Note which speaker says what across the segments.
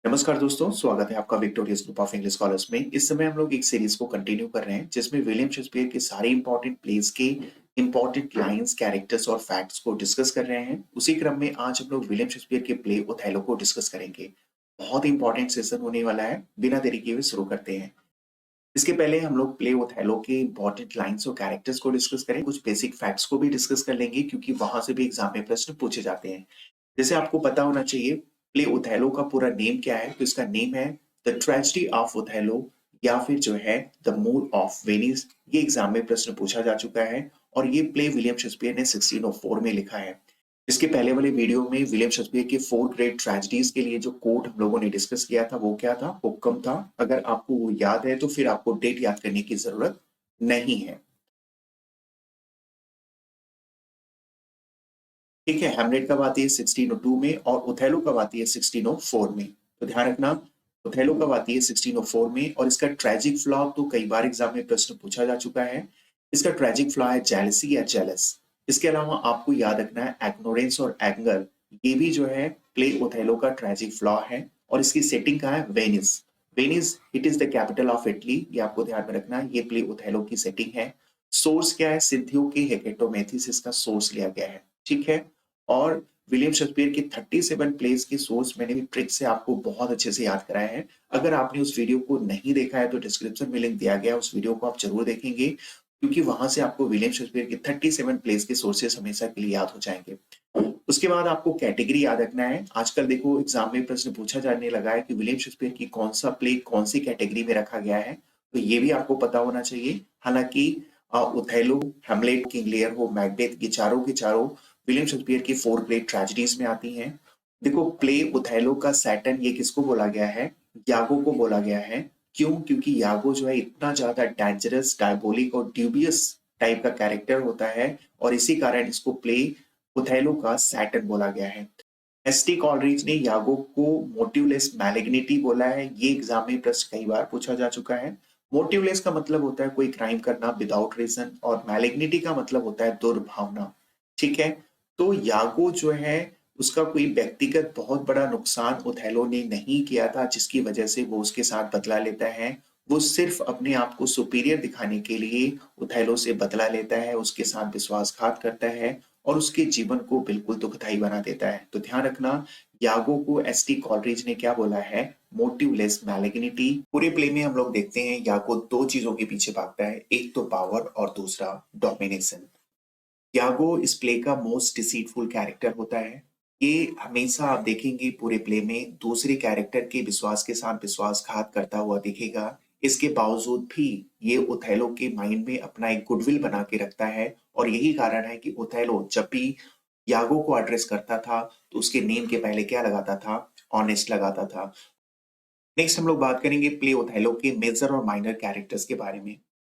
Speaker 1: नमस्कार दोस्तों, स्वागत है आपका victorious group of English scholars में। इस समय हम लोग एक सीरीज को कंटिन्यू कर रहे हैं जिसमें विलियम शेक्सपियर के सारे इंपॉर्टेंट प्लेस के इंपॉर्टेंट लाइंस, कैरेक्टर्स और फैक्ट्स को डिस्कस कर रहे हैं। उसी क्रम में आज हम लोग विलियम शेक्सपियर के प्ले ओथेलो को डिस्कस करेंगे। बहुत इंपॉर्टेंट सेशन होने वाला है, बिना देरी किए हुए शुरू करते हैं। इसके पहले हम लोग प्ले ओथेलो के इंपॉर्टेंट लाइंस और कैरेक्टर्स को डिस्कस करें, कुछ बेसिक फैक्ट्स को भी डिस्कस कर लेंगे क्योंकि वहां से भी एग्जाम में प्रश्न पूछे जाते हैं। जैसे आपको पता होना चाहिए प्ले ओथेलो का पूरा नेम क्या है, तो इसका नेम है द ट्रेजेडी ऑफ ओथेलो या फिर जो है द मूर ऑफ वेनिस। ये एग्जाम में प्रश्न पूछा जा चुका है और ये प्ले विलियम शेक्सपियर ने 1604 में लिखा है। इसके पहले वाले वीडियो में विलियम शेक्सपियर के 4 ग्रेट ट्रेजेडीज के लिए जो कोट हम लोगों ने डिस्कस किया था वो क्या था, वो कम था। अगर आपको वो याद है तो फिर आपको डेट याद करने की जरूरत नहीं है। ठीक है, हैमलेट कब आती है 1602 में और ओथेलो कब आती है 1604 में। तो ध्यान रखना, ओथेलो कब आती है 1604 में और इसका ट्रेजिक फ्लॉ तो कई बार एग्जाम में प्रश्न पूछा जा चुका है। इसका ट्रेजिक फ्लॉ है जेलसी या जेलस। इसके अलावा आपको याद रखना है एग्नोरेंस और एंगर, ये भी जो है प्ले ओथेलो का ट्रेजिक फ्लॉ है और इसकी सेटिंग कहाँ है, Venice. Venice it is the capital of Italy, ये आपको ध्यान में रखना है। ये प्ले ओथेलो की सेटिंग है। सोर्स क्या है, सिंथियो के हेकेटोमेथिस इसका सोर्स लिया गया है। ठीक है, और विलियम शेक्सपियर की 37 प्लेस के सोर्स मैंने भी ट्रिक से आपको बहुत अच्छे से याद कराए हैं। अगर आपने उस वीडियो को नहीं देखा है तो डिस्क्रिप्शन में लिंक दिया गया है, उस वीडियो को आप जरूर देखेंगे क्योंकि वहां से आपको विलियम शेक्सपियर के 37 प्लेस के सोर्सेस हमेशा के लिए याद हो जाएंगे। उसके बाद आपको कैटेगरी याद रखना है। आजकल देखो एग्जाम में प्रश्न पूछा जाने लगा है कि विलियम शेक्सपियर की कौन सा प्ले कौन सी कैटेगरी में रखा गया है, तो ये भी आपको पता होना चाहिए। हालांकि ओथेलो, हैमलेट, किंग लियर हो, मैकबेथ, ये चारों के चारों विलियम शेक्सपियर की 4 ग्रेट ट्रेजेडीज में आती हैं। देखो प्ले ओथेलो का सैटर्न ये किसको बोला गया है, यागो को बोला गया है। क्यों? क्योंकि यागो जो है इतना ज्यादा डेंजरस, डायबोलिक और ड्यूबियस टाइप का कैरेक्टर होता है और इसी कारण इसको प्ले ओथेलो का सैटर्न बोला गया है। एसटी कॉलरिज ने यागो को मोटिवलेस मैलिग्निटी बोला है। ये एग्जाम में प्रश्न कई बार पूछा जा चुका है। मोटिवलेस का मतलब होता है कोई क्राइम करना विदाउट रीजन और मैलिग्निटी का मतलब होता है दुर्भावना। ठीक है, तो यागो जो है उसका कोई व्यक्तिगत बहुत बड़ा नुकसान ओथेलो ने नहीं किया था जिसकी वजह से वो उसके साथ बदला लेता है। वो सिर्फ अपने आप को सुपीरियर दिखाने के लिए ओथेलो से बदला लेता है, उसके साथ विश्वासघात करता है और उसके जीवन को बिल्कुल दुखदाई बना देता है। तो ध्यान रखना, यागो को एसटी कॉलरिज ने क्या बोला है, मोटिवलेस मैलिग्निटी। पूरे प्ले में हम लोग देखते हैं यागो दो चीजों के पीछे भागता है, एक तो पावर और दूसरा डोमिनेशन। यागो इस प्ले का मोस्ट डिसीटफुल कैरेक्टर होता है। ये हमेशा आप देखेंगे पूरे प्ले में दूसरे कैरेक्टर के विश्वास के साथ विश्वासघात करता हुआ दिखेगा। इसके बावजूद भी ये ओथेलो के माइंड में अपना एक गुडविल बना के रखता है और यही कारण है कि ओथेलो जब भी यागो को एड्रेस करता था तो उसके नेम के पहले क्या लगाता था, ऑनेस्ट लगाता था। नेक्स्ट हम लोग बात करेंगे प्ले ओथेलो के मेजर और माइनर कैरेक्टर्स के बारे में।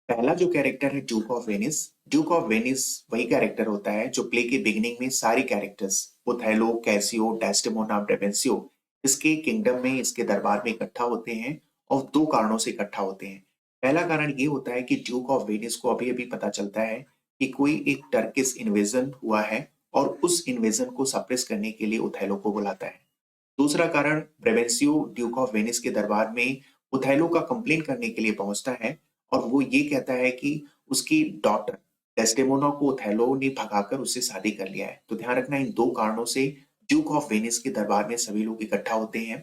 Speaker 1: पहला जो कैरेक्टर है Duke of Venice. Duke of Venice वही कैरेक्टर होता है जो प्ले के बिगिनिंग में सारे कैरेक्टर्स ओथेलो, कैसियो, डेस्डेमोना, ब्रेवेंसियो इसके किंगडम में, इसके दरबार में इकट्ठा होते हैं और दो कारणों से इकट्ठा होते हैं। पहला कारण ये होता है कि ड्यूक ऑफ वेनिस को अभी अभी पता चलता है कि कोई एक टर्किश इन्वेजन हुआ है और उस इन्वेजन को सप्रेस करने के लिए ओथेलो को बुलाता है। दूसरा कारण, ब्रेवेंसियो ड्यूक ऑफ वेनिस के दरबार में ओथेलो का कंप्लेन करने के लिए पहुंचता है और वो ये कहता है कि उसकी डॉटर डेस्डेमोना को ओथेलो ने भगाकर उससे शादी कर लिया है। तो ध्यान रखना, इन दो कारणों से ड्यूक ऑफ वेनिस के दरबार में सभी लोग इकट्ठा होते हैं।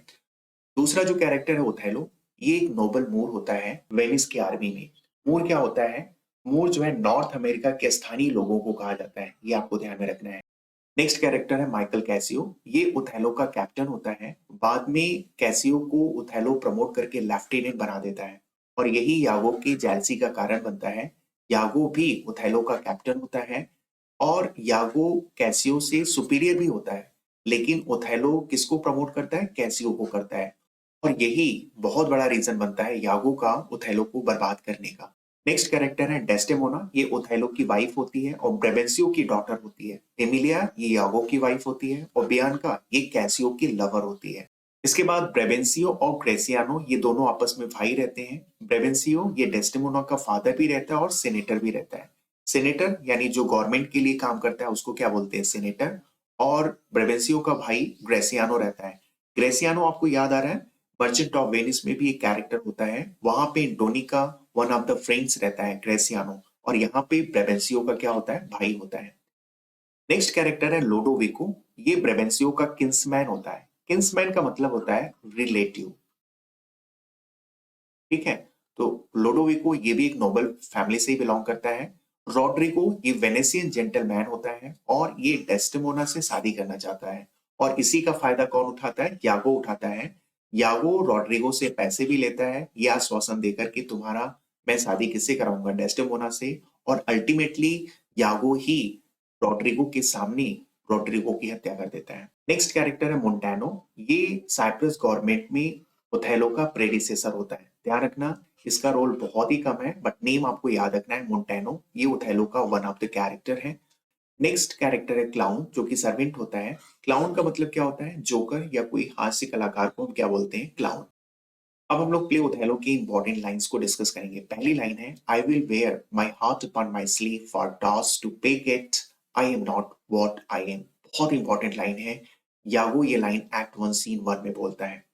Speaker 1: दूसरा जो कैरेक्टर है ओथेलो, ये एक नोबल मूर होता है वेनिस की आर्मी में। मूर क्या होता है, मूर जो है नॉर्थ अमेरिका के स्थानीय लोगों को कहा जाता है, ये आपको ध्यान में रखना है। नेक्स्ट कैरेक्टर है माइकल कैसियो। ये ओथेलो का कैप्टन होता है। बाद में कैसियो को ओथेलो प्रमोट करके लेफ्टिनेंट बना देता है और यही यागो की जेलसी का कारण बनता है। यागो भी ओथेलो का कैप्टन होता है और यागो कैसियो से सुपीरियर भी होता है, लेकिन ओथेलो किसको प्रमोट करता है, कैसियो को करता है और यही बहुत बड़ा रीजन बनता है यागो का ओथेलो को बर्बाद करने का। नेक्स्ट कैरेक्टर है डेस्डेमोना। ये ओथेलो की वाइफ होती है और ब्रेवेंसियो की डॉटर होती है। एमिलिया ये यागो की वाइफ होती है और बियांका ये कैसियो की लवर होती है। इसके बाद ब्रेवेंसियो और ग्रेसियानो ये दोनों आपस में भाई रहते हैं। ब्रेवेंसियो ये डेस्डेमोना का फादर भी रहता है और सेनेटर भी रहता है। सेनेटर यानी जो गवर्नमेंट के लिए काम करता है उसको क्या बोलते हैं, सेनेटर। और ब्रेवेंसियो का भाई ग्रेसियानो रहता है। ग्रेसियानो आपको याद आ रहा है, मर्चेंट ऑफ वेनिस में भी एक कैरेक्टर होता है, वहां पे Donika one of the friends रहता है ग्रेसियानो, और यहाँ पे ब्रेवेंसियो का क्या होता है, भाई होता है। नेक्स्ट कैरेक्टर है लोडोविको, ये ब्रेवेंसियो का किंसमैन होता है। किंसमैन का मतलब होता है रिलेटिव, ठीक है। तो लोडोविको ये भी एक नोबल फैमिली से ही बिलोंग करता है। रॉड्रिगो ये वेनेसियन जेंटलमैन होता है और ये डेस्टिमोना से शादी करना चाहता है, और इसी का फायदा कौन उठाता है, यागो उठाता है। यागो रॉड्रिगो से पैसे भी लेता है या आश्वासन देकर कि तुम्हारा मैं शादी किससे कराऊंगा, डेस्टिमोना से, और अल्टीमेटली यागो ही रॉड्रिगो के सामने रॉड्रिगो की हत्या कर देता है। नेक्स्ट कैरेक्टर है मोन्टानो, ये साइप्रस गवर्नमेंट में ओथेलो का प्रेडिसेसर होता है। ध्यान रखना इसका रोल बहुत ही कम है, बट नेम आपको याद रखना है मोन्टेनो, ये ओथेलो का वन ऑफ द कैरेक्टर है। नेक्स्ट कैरेक्टर है क्लाउन, जो कि सर्वेंट होता है। क्लाउन का मतलब क्या होता है, जोकर या कोई हास्य कलाकार को हम क्या बोलते हैं, क्लाउन। अब हम लोग प्ले ओथेलो की इंपॉर्टेंट लाइंस को डिस्कस करेंगे। पहली लाइन है, I will wear my heart upon my sleeve for daws to peck at, I am not what I am. बहुत इंपॉर्टेंट लाइन है। यागो ये लाइन एक्ट 1 सीन 1 में बोलता है।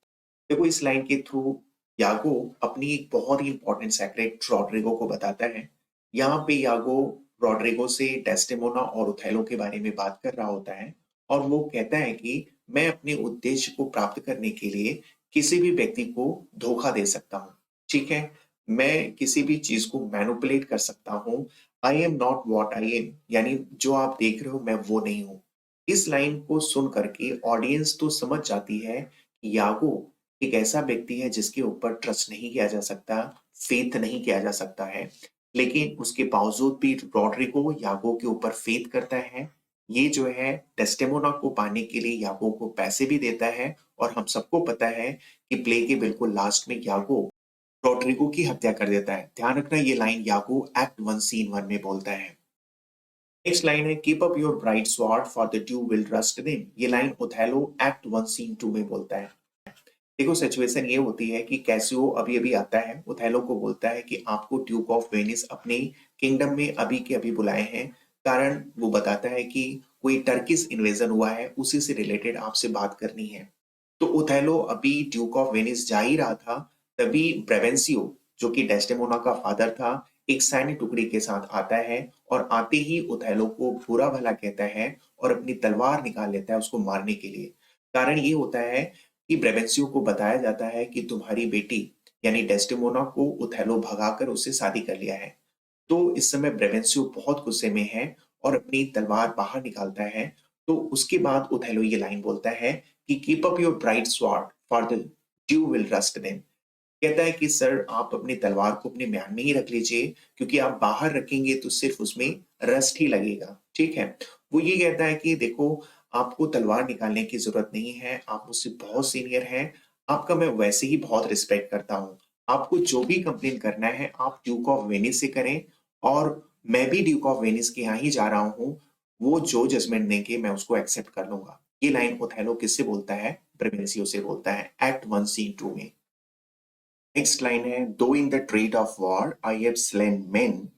Speaker 1: देखो इस लाइन के थ्रू यागो अपनी एक बहुत ही इंपॉर्टेंट सेक्रेट रॉड्रिगो को बताता है। यहाँ पे यागो रॉड्रिगो से डेस्टिमोना और ओथेलो के बारे में बात कर रहा होता है, और वो कहता है कि मैं अपने उद्देश्य को प्राप्त करने के लिए किसी भी व्यक्ति को धोखा दे सकता हूँ, ठीक है। मैं किसी भी चीज को मैनिपुलेट कर सकता हूँ। आई am not what I M, यानी जो आप देख रहे हो मैं वो नहीं हूँ। इस लाइन को सुन करके ऑडियंस तो समझ जाती है कि यागो एक ऐसा व्यक्ति है जिसके ऊपर ट्रस्ट नहीं किया जा सकता, फेथ नहीं किया जा सकता है। लेकिन उसके बावजूद भी रॉड्रिगो यागो के ऊपर फेथ करता है। ये जो है डेस्टेमोना को पाने के लिए यागो को पैसे भी देता है, और हम सबको पता है कि प्ले के बिल्कुल लास्ट में यागो रॉड्रिगो की हत्या कर देता है। ध्यान रखना ये लाइन यागो एक्ट 1 सीन 1 में बोलता है। नेक्स्ट लाइन है, keep up your bright sword for the due will rust them, ये लाइन ओथेलो एक्ट 1 सीन 2 में बोलता है। देखो सिचुएशन ये होती है कि कैसियो अभी अभी आता है, ओथेलो को बोलता है कि आपको ड्यूक ऑफ वेनिस अपने किंगडम में अभी के अभी बुलाए हैं। कारण वो बताता है कि कोई टर्किश इन्वेजन हुआ है, उसी से रिलेटेड आपसे बात करनी है। तो ओथेलो अभी ड्यूक ऑफ वेनिस जा ही रहा था, तभी ब्रेवेंसियो जो कि डेस्डेमोना का फादर था, एक सैन्य टुकड़ी के साथ आता है, और आते ही ओथेलो को बुरा भला कहता है और अपनी तलवार निकाल लेता है उसको मारने के लिए। कारण ये होता है कि ब्रेवेंसियो को बताया जाता है कि तुम्हारी बेटी यानी डेस्टिमोना को ओथेलो भगाकर उससे शादी कर लिया है। तो इस समय ब्रेवेंसियो बहुत गुस्से में है और अपनी तलवार बाहर निकालता है। तो उसके बाद ओथेलो ये लाइन बोलता है कि keep up your bright sword for the due will rust them. कहता है कि सर आप अपनी तलवार को अपने म्यान में ही रख लीजिए, क्योंकि आप बाहर रखेंगे तो सिर्फ उसमें रस्ट ही लगेगा, ठीक है। वो ये कहता है कि देखो आपको तलवार निकालने की जरूरत नहीं है, आप मुझसे बहुत सीनियर हैं, आपका मैं वैसे ही बहुत रिस्पेक्ट करता हूँ। आपको जो भी कंप्लेन करना है आप ड्यूक ऑफ वेनिस से करें, और मैं भी ड्यूक ऑफ वेनिस के यहाँ ही जा रहा हूँ, वो जो जजमेंट देंगे मैं उसको एक्सेप्ट कर लूंगा। ये लाइन ओथेलो किससे बोलता है, ब्रेवेंसियो से बोलता है एक्ट 1 सीन 2 में। नेक्स्ट लाइन है, दो in the trade off war I have slain main,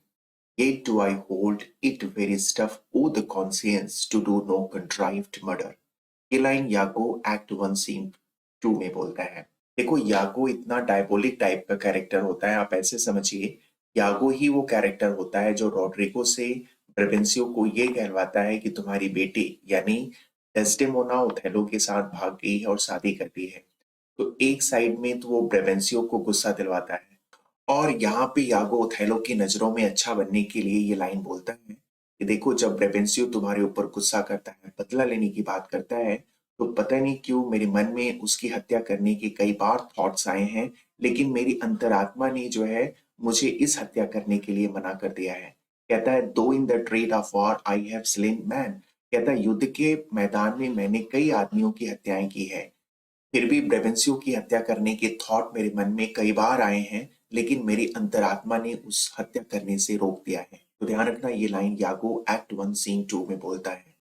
Speaker 1: yet do I hold it very stuff o the conscience to do no contrived murder। ये लाइन यागो एक्ट 1 सीन 2 में बोलता है। देखो यागो इतना diabolic type का character होता है, आप ऐसे समझिए यागो ही वो कैरेक्टर होता है जो रॉड्रिगो से ब्रेवेंसियो को ये कहलवाता है कि तुम्हारी बेटी यानी डेस्डेमोना ओथेलो के साथ भाग गई है और शादी कर दी है। तो एक साइड में तो वो ब्रेवेंसियो को गुस्सा दिलवाता है, और यहाँ पे यागो ओथेलो की नजरों में अच्छा बनने के लिए ये लाइन बोलता है कि देखो जब ब्रेवेंसियो तुम्हारे ऊपर गुस्सा करता है, बदला लेने की बात करता है, तो पता नहीं क्यों मेरे मन में उसकी हत्या करने के कई बार थॉट्स आए हैं, लेकिन मेरी अंतरात्मा ने जो है मुझे इस हत्या करने के लिए मना कर दिया है। कहता है दो in the trade off war I have slain man, कहता है युद्ध के मैदान में मैंने कई आदमियों की हत्याएं की है, फिर भी ब्रेवेंसियो की हत्या करने के थॉट मेरे मन में कई बार आए हैं, लेकिन मेरी अंतरात्मा ने उस हत्या करने से रोक दिया है। तो ध्यान रखना ये लाइन यागो एक्ट 1 सीन 2 में बोलता है।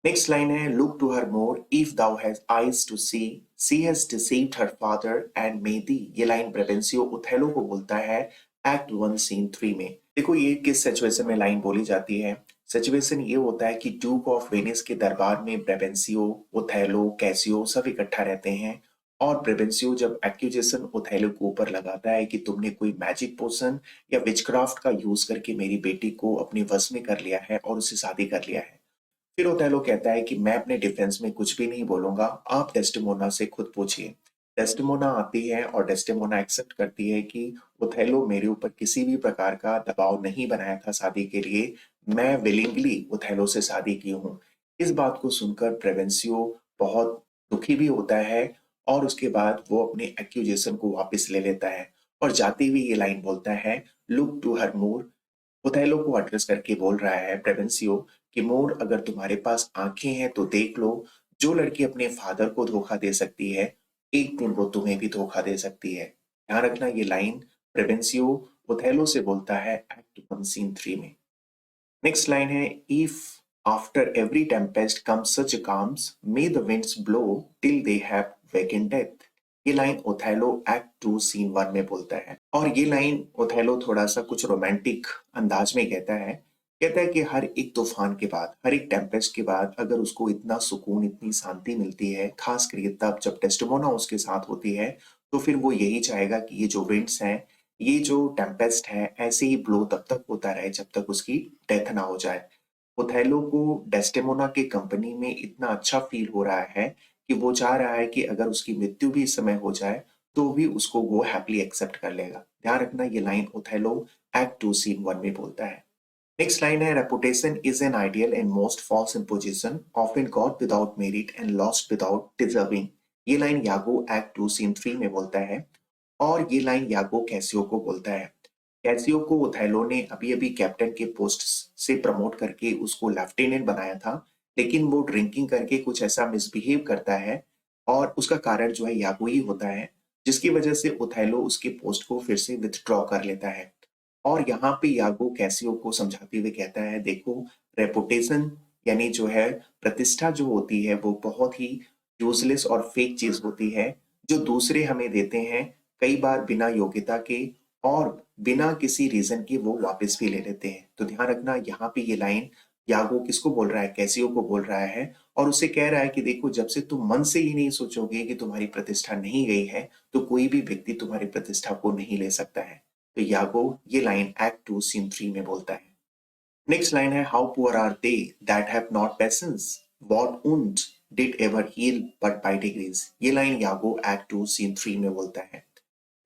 Speaker 1: नेक्स्ट लाइन है, look to her moor if thou hast eyes to see has deceived her father and may thee, ये लाइन ब्रेवेंसियो ओथेलो को बोलता है एक्ट 1 सीन 3 में। देखो ये किस सिचुएशन में लाइन बोली जाती है, सिचुएशन ये होता है कि ड्यूक ऑफ वेनिस के दरबार में ब्रेवेंसियो, ओथेलो, कैसियो सब इकट्ठा रहते हैं, और प्रेवेंसियो जब एक्यूजेशन ओथेलो के ऊपर लगाता है कि तुमने कोई मैजिक पोशन या विचक्राफ्ट का यूज करके मेरी बेटी को अपने वश में कर लिया है और उससे शादी कर लिया है। फिर ओथेलो कहता है कि मैं अपने डिफेंस में कुछ भी नहीं बोलूंगा, आप डेस्टिमोना से खुद पूछिए। डेस्टिमोना आती है और डेस्टिमोना एक्सेप्ट करती है कि ओथेलो मेरे ऊपर किसी भी प्रकार का दबाव नहीं बनाया था शादी के लिए, मैं विलिंगली ओथेलो से शादी की हूँ। इस बात को सुनकर प्रेवेंसियो बहुत दुखी भी होता है और उसके बाद वो अपने एक्यूजेशन को वापस ले लेता है और जाते हुए ये लाइन बोलता है, look to her Moor. Othello को एड्रेस करके बोल रहा है प्रेवेंसियो कि मोर, अगर तुम्हारे पास आंखें हैं तो देख लो, जो लड़की अपने फादर को धोखा दे सकती है, एक दिन वो तुम्हें भी धोखा दे सकती है। ध्यान रखना, ये लाइन प्रेवेंसियो ओथेलो से बोलता है एक्ट 1 सीन 3 में। नेक्स्ट लाइन है, if after every Tempest comes such calms, may the winds blow till they have wakened death। ये लाइन ओथेलो एक्ट 2 सीन 1 में बोलता है और ये लाइन ओथेलो थोड़ा सा कुछ रोमांटिक अंदाज में कहता है कि हर एक तूफान के बाद, हर एक टेम्पेस्ट के बाद अगर उसको इतना सुकून, इतनी शांति मिलती है, खास करके तब जब डेस्टिमोना उसके साथ होती है, तो फिर वो यही चाहेगा कि ये जो विंड्स हैं, ये जो टेम्पेस्ट है, ऐसे ही ब्लो तब तक होता रहे जब तक उसकी डेथ ना हो जाए। ओथेलो को डेस्टिमोना के कंपनी में इतना अच्छा फील हो रहा है कि वो चाह रहा है कि अगर उसकी मृत्यु भी इस समय हो जाए तो भी उसको वो हैप्पीली एक्सेप्ट कर लेगा। ध्यान रखना, ये लाइन ओथेलो एक्ट 2 सीन 1 में बोलता है। नेक्स्ट लाइन है, reputation is an ideal and most false imposition, often got without merit and lost without deserving। ये लाइन यागो एक्ट 2 सीन 3 में बोलता है और ये लाइन यागो कैसियो को बोलता है। कैसियो को ओथेलो ने अभी अभी कैप्टन के पोस्ट से प्रमोट करके उसको लेफ्टिनेंट बनाया था, लेकिन वो ड्रिंकिंग करके कुछ ऐसा मिसबिहेव करता है और उसका कारण जो है यागो ही होता है, जिसकी वजह से ओथेलो उसके पोस्ट को फिर से विथड्रॉ कर लेता है। और यहाँ पे यागो कैसियो को समझाते हुए कहता है, देखो, रेपुटेशन यानी जो है प्रतिष्ठा जो होती है वो बहुत ही यूजलेस और फेक चीज होती है, जो दूसरे हमें देते हैं कई बार बिना योग्यता के और बिना किसी रीजन के वो वापस भी ले लेते हैं। तो ध्यान रखना, यहाँ पे ये लाइन यागो किसको बोल रहा है, कैसियो को बोल रहा है और उसे कह रहा है कि देखो, जब से तुम मन से ही नहीं सोचोगे कि तुम्हारी प्रतिष्ठा नहीं गई है, तो कोई भी व्यक्ति तुम्हारी प्रतिष्ठा को नहीं ले सकता है। तो यागो ये लाइन एक्ट 2 सीन 3 में बोलता है। नेक्स्ट लाइन है, how poor are they that have not patience, what wound did ever heal but by degrees. ये लाइन यागो एक्ट 2 सीन 3 में बोलता है।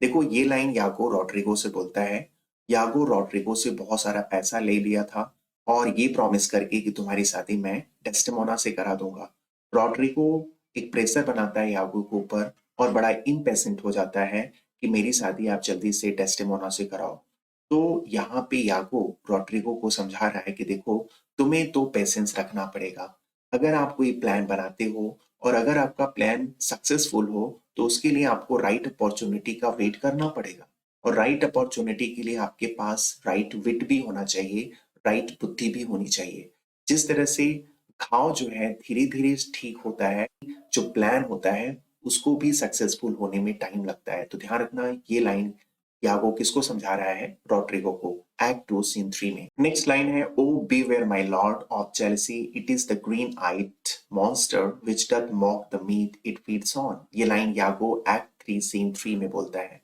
Speaker 1: देखो, ये लाइन यागो रॉड्रिगो से बोलता है। यागो रॉड्रिगो से बहुत सारा पैसा ले लिया था और ये प्रॉमिस करके कि तुम्हारी शादी मैं डेस्टिमोना से करा दूंगा। रॉड्रिगो एक प्रेशर बनाता है यागो के ऊपर और बड़ा इम्पेशेंट हो जाता है कि मेरी शादी आप जल्दी से डेस्टिमोना से कराओ। तो यहाँ पे यागो रॉड्रिगो को समझा रहा है कि देखो, तुम्हें तो पेशेंस रखना पड़ेगा। अगर आप कोई प्लान बनाते हो और अगर आपका प्लान सक्सेसफुल हो, तो उसके लिए आपको राइट अपॉर्चुनिटी का वेट करना पड़ेगा और राइट अपॉर्चुनिटी के लिए आपके पास राइट विट भी होना चाहिए, राइट बुद्धि भी होनी चाहिए। जिस तरह से घाव जो है धीरे धीरे ठीक होता है, जो प्लान होता है उसको भी सक्सेसफुल होने में टाइम लगता है। तो ध्यान रखना, ये लाइन यागो किसको समझा रहा है, रॉड्रिगो को, एक्ट 2 सीन 3 में। नेक्स्ट लाइन है, ओ beware my lord of jealousy, it is the green-eyed monster which doth mock the meat it feeds on। ये लाइन यागो एक्ट 3 सीन 3 में बोलता है।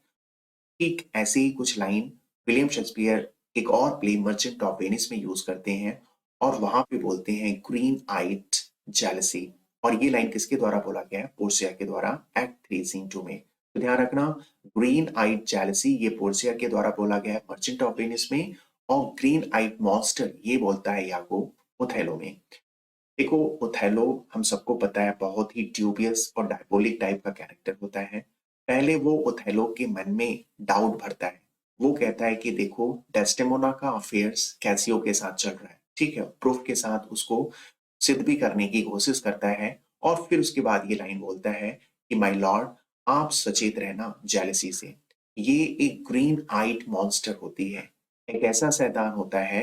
Speaker 1: ठीक ऐसे ही कुछ लाइन विलियम शेक्सपियर एक और प्ले मर्चेंट ऑफ वेनिस में यूज करते हैं और वहां पे बोलते हैं ग्रीन आइट जेलसी। और ये लाइन किसके द्वारा बोला गया है, पोर्सिया के द्वारा, एक्ट 3 सीन 2 में। तो ध्यान रखना, ग्रीन आइट जेलसी ये पोर्सिया के द्वारा बोला गया है मर्चेंट ऑफ वेनिस में और ग्रीन आइट मॉन्स्टर ये बोलता है यागो ओथेलो में। देखो, ओथेलो हम सबको पता है बहुत ही ड्यूबियस और डायबोलिक टाइप का कैरेक्टर होता है। पहले वो ओथेलो के मन में डाउट भरता है। वो कहता है कि देखो, डेस्टिमोना का अफेयर्स कैसियो के साथ चल रहा है, ठीक है, प्रूफ के साथ उसको सिद्ध भी करने की कोशिश करता है और फिर उसके बाद ये लाइन बोलता है कि माय लॉर्ड, आप सचेत रहना जेलसी से। ये एक ग्रीन आइट मॉन्स्टर होती है, एक ऐसा शैतान होता है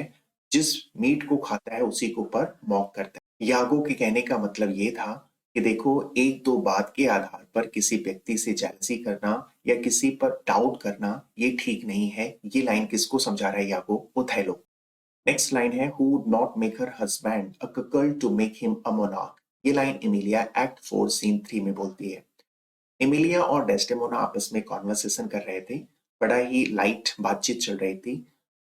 Speaker 1: जिस मीट को खाता है उसी के ऊपर मॉक करता है। यागो के कहने का मतलब ये था कि देखो, एक दो बात के आधार पर किसी व्यक्ति से जेलसी करना या किसी पर डाउट करना ये ठीक नहीं है। ये लाइन किसको समझा रहा है यागो, ओथेलो। नेक्स्ट लाइन है, who would not make her husband a cuckold to make him a monarch। ये लाइन एमिलिया एक्ट 4 सीन 3 में बोलती है। एमिलिया और डेस्डेमोना आपस में कॉन्वर्सेशन कर रहे थे। बड़ा ही लाइट बातचीत चल रही थी।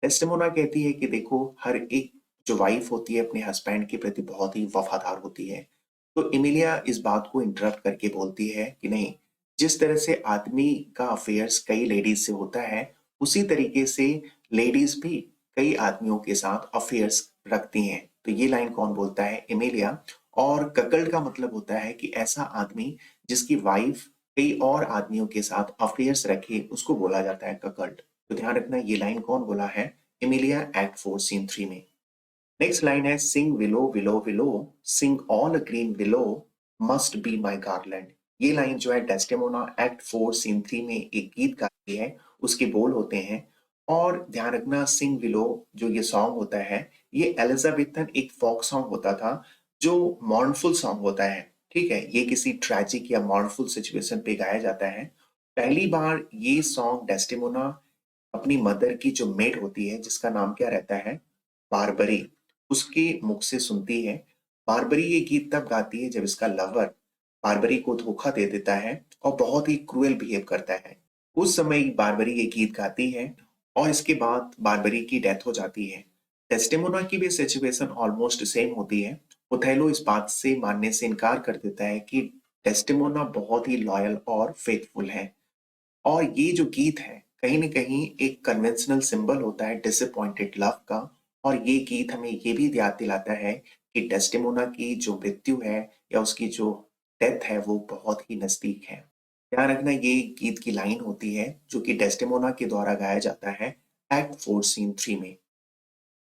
Speaker 1: डेस्डेमोना कहती है कि देखो, हर एक जो वाइफ होती है अपने हस्बैंड के प्रति बहुत ही वफादार होती है। तो एमिलिया इस बात को इंटरप्ट करके बोलती है कि नहीं, जिस तरह से आदमी का अफेयर्स कई लेडीज से होता है, उसी तरीके से लेडीज भी कई आदमियों के साथ अफेयर्स रखती हैं। तो ये लाइन कौन बोलता है? एमिलिया। और ककल्ड का मतलब होता है कि ऐसा आदमी जिसकी वाइफ कई और आदमियों के साथ अफेयर्स रखे, उसको बोला जाता है ककल्ड। तो ध्यान रखना, ये लाइन कौन बोला है? एमिलिया, एक्ट 4 सीन 3 में। नेक्स्ट लाइन है, sing willow willow willow, sing all green willow, must be my garland. ये लाइन जो है डेस्डेमोना एक्ट 4 सीन 3 में एक गीत गाती है, उसके बोल होते हैं। और ध्यान रखना, सिंग विलो जो ये सॉन्ग होता है, ये एलिजाबेथन एक फोक सॉन्ग होता था, जो मॉर्नफुल सॉन्ग होता है। ठीक है, ये किसी ट्रेजिक या मॉर्नफुल सिचुएशन पे गाया जाता है। पहली बार ये सॉन्ग डेस्डेमोना अपनी मदर की जो मेड होती है, जिसका नाम क्या रहता है? बारबरी, उसके मुख से सुनती है। बारबरी ये गीत तब गाती है जब इसका लवर बारबरी को धोखा दे देता है और बहुत ही क्रूएल बिहेव करता है। उस समय बारबरी ये गीत गाती है और इसके बाद बारबरी की डेथ हो जाती है। डेस्डेमोना की भी सिचुएशन ऑलमोस्ट सेम होती है। ओथेलो इस बात से मानने से इनकार कर देता है कि डेस्डेमोना बहुत ही लॉयल और फेथफुल है। और ये जो गीत है, कहीं न कहीं एक कन्वेंशनल सिंबल होता है डिसअपॉइंटेड लव का। और ये गीत हमें ये भी याद दिलाता है कि डेस्डेमोना की जो मृत्यु है या उसकी जो डेथ है, वो बहुत ही नज़दीक है। ध्यान रखना, ये गीत की लाइन होती है जो कि डेस्डेमोना के द्वारा गाया जाता है एक्ट 4 सीन 3 में।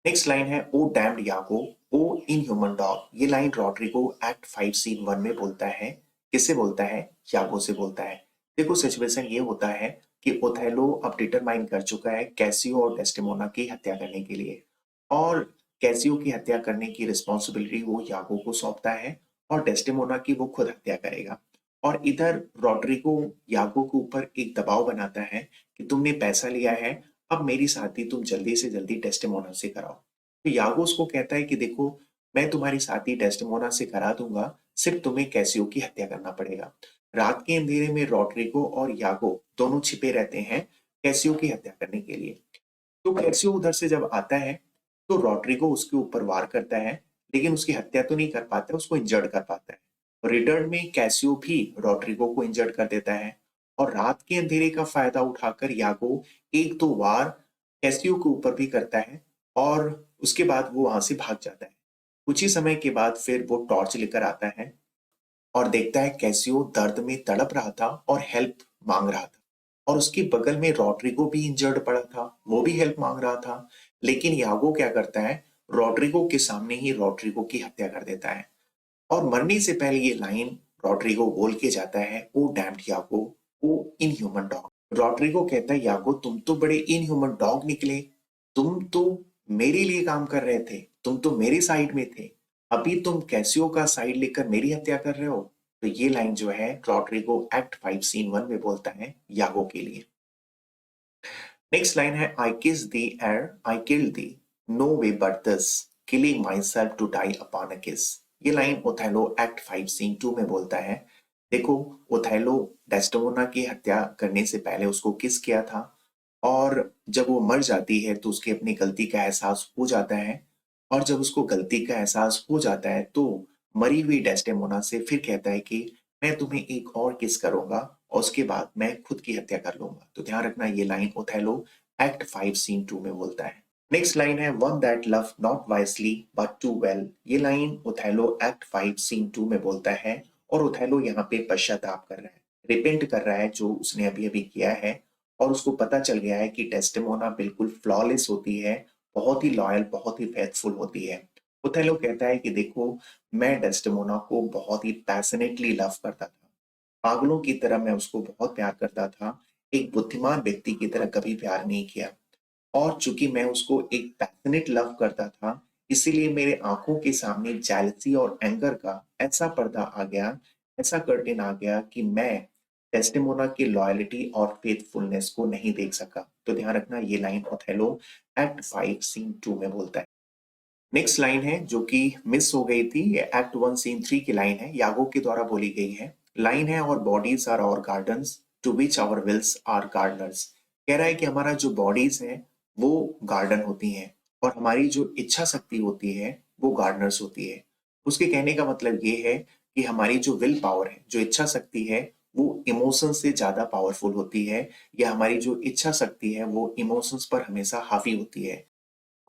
Speaker 1: नेक्स्ट लाइन है, ओ डैम्ड यागो, ओ इनह्यूमन डॉग। ये लाइन रॉड्रिगो एक्ट 5 सीन 1 में बोलता है। किससे बोलता है? यागो से बोलता है। देखो, सिचुएशन ये होता है कि ओथेलो अब डिटरमाइन कर चुका है कैसियो और डेस्डेमोना की हत्या करने के लिए। और कैसियो की हत्या करने की रिस्पॉन्सिबिलिटी वो यागो को सौंपता है और डेस्डेमोना की वो खुद हत्या करेगा। और इधर रॉड्रिगो यागो के ऊपर एक दबाव बनाता है कि तुमने पैसा लिया है, अब मेरी शादी तुम जल्दी से जल्दी डेस्डेमोना से कराओ। तो यागो उसको कहता है कि देखो, मैं तुम्हारी शादी डेस्डेमोना से करा दूंगा, सिर्फ तुम्हें कैसियो की हत्या करना पड़ेगा। रात के अंधेरे में रॉड्रिगो और यागो दोनों छिपे रहते हैं कैसियो की हत्या करने के लिए। तो कैसियो उधर से जब आता है, तो रॉड्रिगो उसके ऊपर वार करता है, लेकिन उसकी हत्या तो नहीं कर पाता, उसको इंजर्ड कर पाता है। रिटर्न में कैसियो भी रॉड्रिगो को इंजर्ड कर देता है। और रात के अंधेरे का फायदा उठाकर यागो एक दो वार कैसियो के ऊपर भी करता है और उसके बाद वो वहां से भाग जाता है। कुछ ही समय के बाद फिर वो टॉर्च लेकर आता है और देखता है कैसियो दर्द में तड़प रहा था और हेल्प मांग रहा था। और उसके बगल में रॉड्रिगो भी इंजर्ड पड़ा था, वो भी हेल्प मांग रहा था। लेकिन यागो क्या करता है? रॉड्रिगो के सामने ही रॉड्रिगो की हत्या कर देता है। और मरने से पहले ये लाइन रॉड्रिगो बोल के जाता है, ओ डैम्ड यागो, ओ इनह्यूमन डॉग। रॉड्रिगो कहता है, यागो तुम तो बड़े इनह्यूमन डॉग निकले। तुम तो मेरे लिए काम कर रहे थे, तुम तो मेरे साइड में थे, अभी तुम कैसियो का साइड लेकर मेरी हत्या कर रहे हो। तो ये लाइन जो है रॉड्रिगो एक्ट 5 सीन 1 में बोलता है यागो के लिए। नेक्स्ट लाइन है, I kiss thee ere I kill thee, no way but this, killing myself to die upon a kiss. ये लाइन ओथेलो एक्ट 5 सीन 2 में बोलता है। देखो, ओथेलो डेस्डेमोना की हत्या करने से पहले उसको किस किया था, और जब वो मर जाती है तो उसकी अपनी गलती का एहसास हो जाता है। और जब उसको गलती का एहसास हो जाता है तो मरी हुई डेस्डेमोना से फिर कहता है कि मैं तुम्हें एक और किस करूंगा और उसके बाद मैं खुद की हत्या कर लूंगा। तो ध्यान रखना, ये लाइन ओथेलो एक्ट 5 सीन 2 में बोलता है। नेक्स्ट लाइन है, one that love not wisely but too well. ये लाइन ओथेलो एक्ट 5 सीन 2 में बोलता है। और ओथेलो यहाँ पे पश्चाताप कर रहा है, रिपेंट कर रहा है जो उसने अभी अभी किया है। और उसको पता चल गया है कि डेस्डेमोना बिल्कुल फ्लॉलेस होती है, बहुत ही लॉयल, बहुत ही फेथफुल होती है। ओथेलो कहता है कि देखो, मैं डेस्डेमोना को बहुत ही पैशनेटली लव करता था, पागलों की तरह मैं उसको बहुत प्यार करता था, एक बुद्धिमान व्यक्ति की तरह कभी प्यार नहीं किया। और चूंकि मैं उसको एक पैशनेट लव करता था, इसीलिए मेरे आंखों के सामने जेलसी और एंगर का ऐसा पर्दा आ गया, ऐसा कर्टेन आ गया कि मैं डेस्डेमोना की लॉयल्टी और फेथफुलनेस को नहीं देख सका। तो ध्यान रखना, ये लाइन ओथेलो एक्ट 5 सीन 2 में बोलता है। नेक्स्ट लाइन है जो कि मिस हो गई थी, ये एक्ट 1 सीन 3 की लाइन है, यागो के द्वारा बोली गई है। लाइन है और bodies are our gardens to which our wills are gardeners. कह रहा है कि हमारा जो बॉडीज है वो गार्डन होती हैं और हमारी जो इच्छा शक्ति होती है वो गार्डनर्स होती है। उसके कहने का मतलब ये है कि हमारी जो विल पावर है, जो इच्छा शक्ति है, वो इमोशन से ज्यादा पावरफुल होती है, या हमारी जो इच्छा शक्ति है वो इमोशंस पर हमेशा हावी होती है।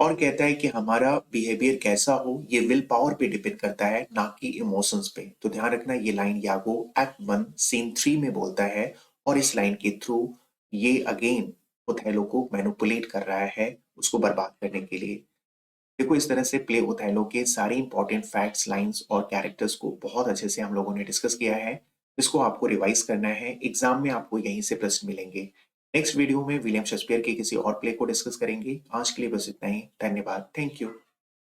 Speaker 1: और कहता है कि हमारा बिहेवियर कैसा हो ये विल पावर पे डिपेंड करता है, ना कि इमोशंस पे। तो ध्यान रखना, ये लाइन यागो एक्ट 1 सीन 3 में बोलता है और इस लाइन के थ्रू ये अगेन ओथेलो को मैनिपुलेट कर रहा है उसको बर्बाद करने के लिए। देखो, इस तरह से प्ले ओथेलो के सारे इंपॉर्टेंट फैक्ट्स, लाइंस और कैरेक्टर्स को बहुत अच्छे से हम लोगों ने डिस्कस किया है। इसको आपको रिवाइज करना है, एग्जाम में आपको यहीं से प्रश्न मिलेंगे। नेक्स्ट वीडियो में विलियम शेक्सपियर के किसी और प्ले को डिस्कस करेंगे। आज के लिए बस इतना ही। धन्यवाद। Thank you.